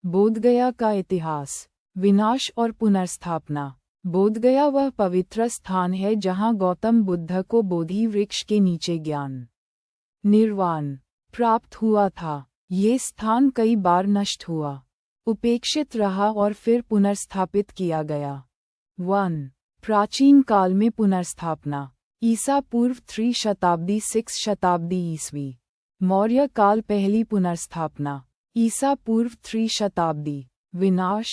बोधगया का इतिहास, विनाश और पुनर्स्थापना। बोधगया वह पवित्र स्थान है जहाँ गौतम बुद्ध को बोधि वृक्ष के नीचे ज्ञान निर्वाण प्राप्त हुआ था। ये स्थान कई बार नष्ट हुआ, उपेक्षित रहा और फिर पुनर्स्थापित किया गया। 1. प्राचीन काल में पुनर्स्थापना। ईसा पूर्व 3 शताब्दी 6 शताब्दी ईस्वी। मौर्य काल पहली पुनर्स्थापना। ईसा पूर्व 3 शताब्दी। विनाश।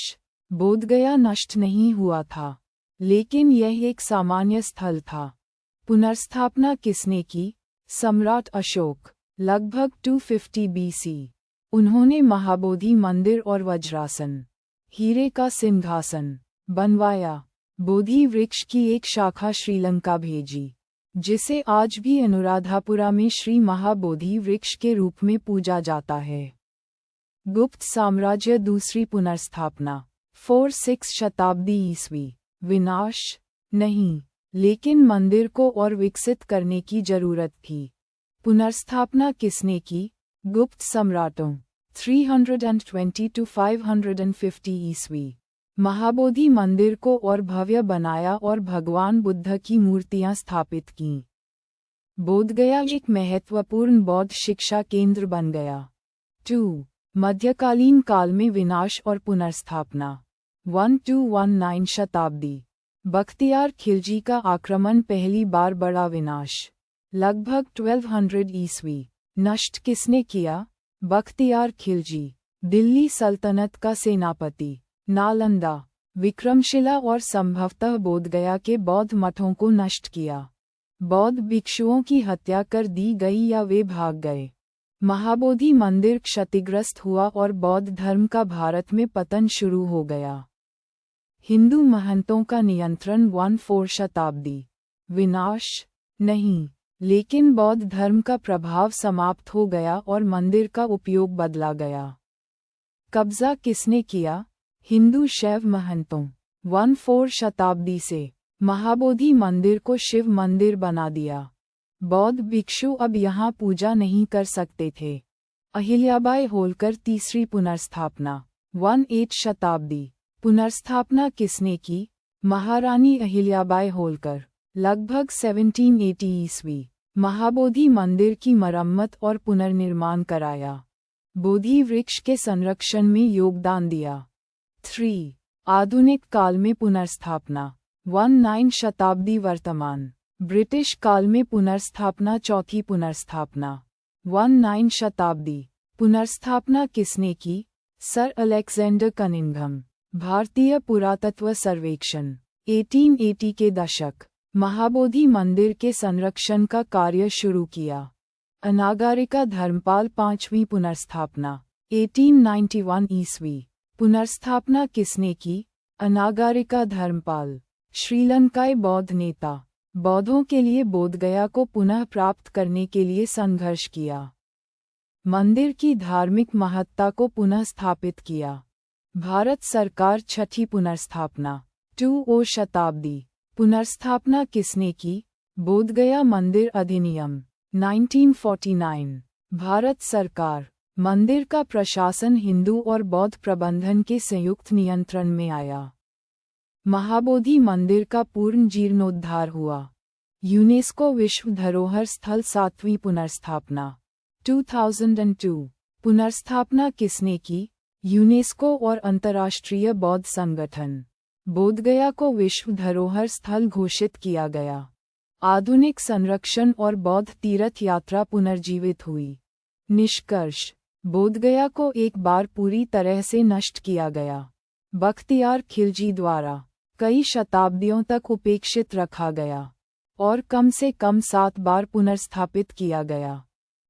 बोधगया नष्ट नहीं हुआ था, लेकिन यह एक सामान्य स्थल था। पुनर्स्थापना किसने की? सम्राट अशोक, लगभग 250 BC। उन्होंने महाबोधि मंदिर और वज्रासन, हीरे का सिंहासन बनवाया। बोधि वृक्ष की एक शाखा श्रीलंका भेजी, जिसे आज भी अनुराधापुरा में श्री महाबोधि वृक्ष के रूप में पूजा जाता है। गुप्त साम्राज्य दूसरी पुनर्स्थापना। 4-6 शताब्दी ईस्वी। विनाश नहीं, लेकिन मंदिर को और विकसित करने की जरूरत थी। पुनर्स्थापना किसने की? गुप्त सम्राटों। 320 - 550 ईस्वी। महाबोधि मंदिर को और भव्य बनाया और भगवान बुद्ध की मूर्तियां स्थापित कीं। बोधगया एक महत्वपूर्ण बौद्ध शिक्षा केंद्र बन गया। 2. मध्यकालीन काल में विनाश और पुनर्स्थापना। 1-19 शताब्दी। बख्तियार खिलजी का आक्रमण पहली बार बड़ा विनाश। लगभग 1200 ईस्वी। नष्ट किसने किया? बख्तियार खिलजी, दिल्ली सल्तनत का सेनापति। नालंदा, विक्रमशिला और संभवतः बोधगया के बौद्ध मठों को नष्ट किया। बौद्ध भिक्षुओं की हत्या कर दी गई या वे भाग गए। महाबोधि मंदिर क्षतिग्रस्त हुआ और बौद्ध धर्म का भारत में पतन शुरू हो गया। हिंदू महंतों का नियंत्रण 1-4 शताब्दी। विनाश नहीं, लेकिन बौद्ध धर्म का प्रभाव समाप्त हो गया और मंदिर का उपयोग बदला गया। कब्जा किसने किया? हिंदू शैव महंतों। 1-4 शताब्दी से महाबोधि मंदिर को शिव मंदिर बना दिया। बौद्ध भिक्षु अब यहाँ पूजा नहीं कर सकते थे। अहिल्याबाई होलकर तीसरी पुनर्स्थापना। 1-8 शताब्दी। पुनर्स्थापना किसने की? महारानी अहिल्याबाई होलकर। लगभग 1780 ईस्वी। महाबोधि मंदिर की मरम्मत और पुनर्निर्माण कराया। बोधि वृक्ष के संरक्षण में योगदान दिया। 3. आधुनिक काल में पुनर्स्थापना। 19 शताब्दी वर्तमान। ब्रिटिश काल में पुनर्स्थापना चौथी पुनर्स्थापना। 19 शताब्दी। पुनर्स्थापना किसने की? Sir Alexander Cunningham. भारतीय पुरातत्व सर्वेक्षण। 1880 के दशक। महाबोधि मंदिर के संरक्षण का कार्य शुरू किया। अनागारिका धर्मपाल पांचवीं पुनर्स्थापना। 1891 ईस्वी। पुनर्स्थापना किसने की? अनागारिका धर्मपाल, श्रीलंकाई बौद्ध नेता। बौद्धों के लिए बोधगया को पुनः प्राप्त करने के लिए संघर्ष किया। मंदिर की धार्मिक महत्ता को पुनः स्थापित किया। भारत सरकार छठी पुनर्स्थापना। 2 शताब्दी। पुनर्स्थापना किसने की? बोधगया मंदिर अधिनियम 1949। भारत सरकार। मंदिर का प्रशासन हिंदू और बौद्ध प्रबंधन के संयुक्त नियंत्रण में आया। महाबोधि मंदिर का पूर्ण जीर्णोद्धार हुआ। यूनेस्को विश्व धरोहर स्थल सातवीं पुनर्स्थापना। 2002। पुनर्स्थापना किसने की? यूनेस्को और अंतर्राष्ट्रीय बौद्ध संगठन। बोधगया को विश्व धरोहर स्थल घोषित किया गया। आधुनिक संरक्षण और बौद्ध तीर्थ यात्रा पुनर्जीवित हुई। निष्कर्ष। बोधगया को एक बार पूरी तरह से नष्ट किया गया। बख्तियार खिलजी द्वारा कई शताब्दियों तक उपेक्षित रखा गया और कम से कम 7 बार पुनर्स्थापित किया गया।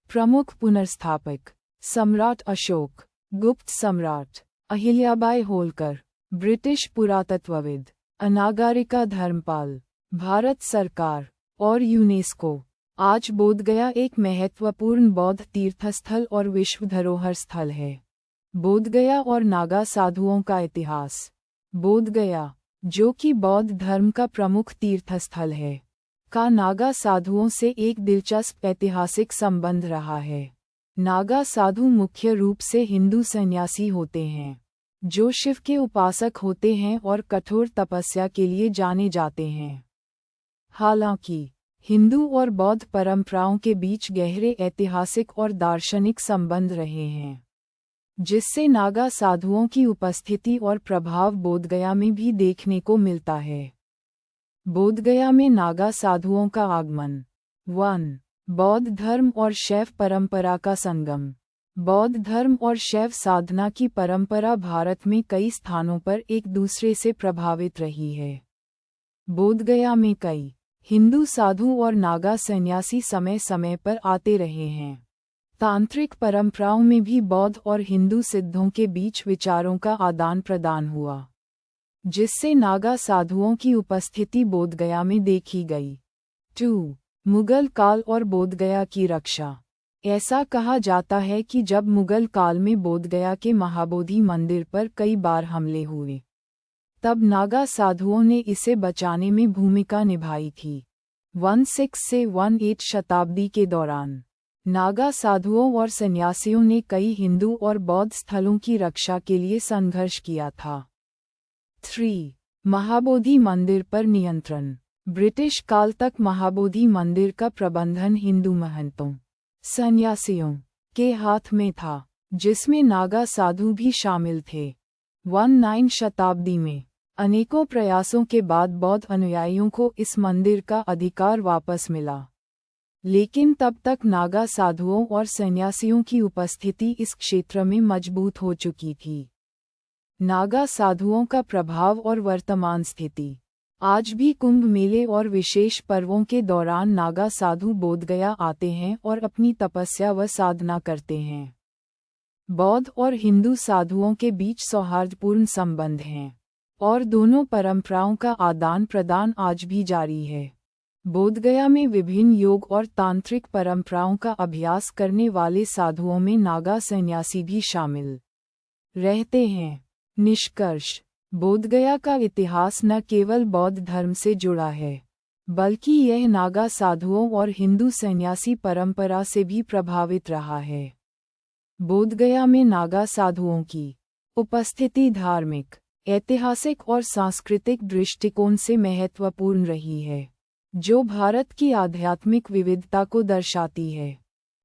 प्रमुख पुनर्स्थापक: सम्राट अशोक, गुप्त सम्राट अहिल्याबाई होलकर, ब्रिटिश पुरातत्वविद अनागारिका धर्मपाल, भारत सरकार और यूनेस्को। आज बोधगया एक महत्वपूर्ण बौद्ध तीर्थस्थल और विश्व धरोहर स्थल है। बोधगया और नागा साधुओं का इतिहास। बोधगया, जो कि बौद्ध धर्म का प्रमुख तीर्थस्थल है, का नागा साधुओं से एक दिलचस्प ऐतिहासिक संबंध रहा है। नागा साधु मुख्य रूप से हिंदू सन्यासी होते हैं। जो शिव के उपासक होते हैं और कठोर तपस्या के लिए जाने जाते हैं। हालांकि हिंदू और बौद्ध परंपराओं के बीच गहरे ऐतिहासिक और दार्शनिक संबंध रहे हैं, जिससे नागा साधुओं की उपस्थिति और प्रभाव बोधगया में भी देखने को मिलता है। बोधगया में नागा साधुओं का आगमन। 1. बौद्ध धर्म और शैव परंपरा का संगम। बौद्ध धर्म और शैव साधना की परंपरा भारत में कई स्थानों पर एक दूसरे से प्रभावित रही है। बोधगया में कई हिंदू साधु और नागा सन्यासी समय समय पर आते रहे हैं। तांत्रिक परंपराओं में भी बौद्ध और हिंदू सिद्धों के बीच विचारों का आदान प्रदान हुआ, जिससे नागा साधुओं की उपस्थिति बोधगया में देखी गई। 2. मुगल काल और बोधगया की रक्षा। ऐसा कहा जाता है कि जब मुगल काल में बोधगया के महाबोधि मंदिर पर कई बार हमले हुए, तब नागा साधुओं ने इसे बचाने में भूमिका निभाई थी। 16 से 18 शताब्दी के दौरान नागा साधुओं और सन्यासियों ने कई हिंदू और बौद्ध स्थलों की रक्षा के लिए संघर्ष किया था। 3. महाबोधि मंदिर पर नियंत्रण। ब्रिटिश काल तक महाबोधि मंदिर का प्रबंधन हिंदू महंतों, सन्यासियों के हाथ में था, जिसमें नागा साधु भी शामिल थे। 19 शताब्दी में अनेकों प्रयासों के बाद बौद्ध अनुयायियों को इस मंदिर का अधिकार वापस मिला, लेकिन तब तक नागा साधुओं और सन्यासियों की उपस्थिति इस क्षेत्र में मजबूत हो चुकी थी। नागा साधुओं का प्रभाव और वर्तमान स्थिति। आज भी कुंभ मेले और विशेष पर्वों के दौरान नागा साधु बोधगया आते हैं और अपनी तपस्या व साधना करते हैं। बौद्ध और हिंदू साधुओं के बीच सौहार्दपूर्ण संबंध हैं, और दोनों परंपराओं का आदान प्रदान आज भी जारी है। बोधगया में विभिन्न योग और तांत्रिक परंपराओं का अभ्यास करने वाले साधुओं में नागा सन्यासी भी शामिल रहते हैं। निष्कर्ष। बोधगया का इतिहास न केवल बौद्ध धर्म से जुड़ा है, बल्कि यह नागा साधुओं और हिंदू सन्यासी परंपरा से भी प्रभावित रहा है। बोधगया में नागा साधुओं की उपस्थिति धार्मिक, ऐतिहासिक और सांस्कृतिक दृष्टिकोण से महत्वपूर्ण रही है, जो भारत की आध्यात्मिक विविधता को दर्शाती है।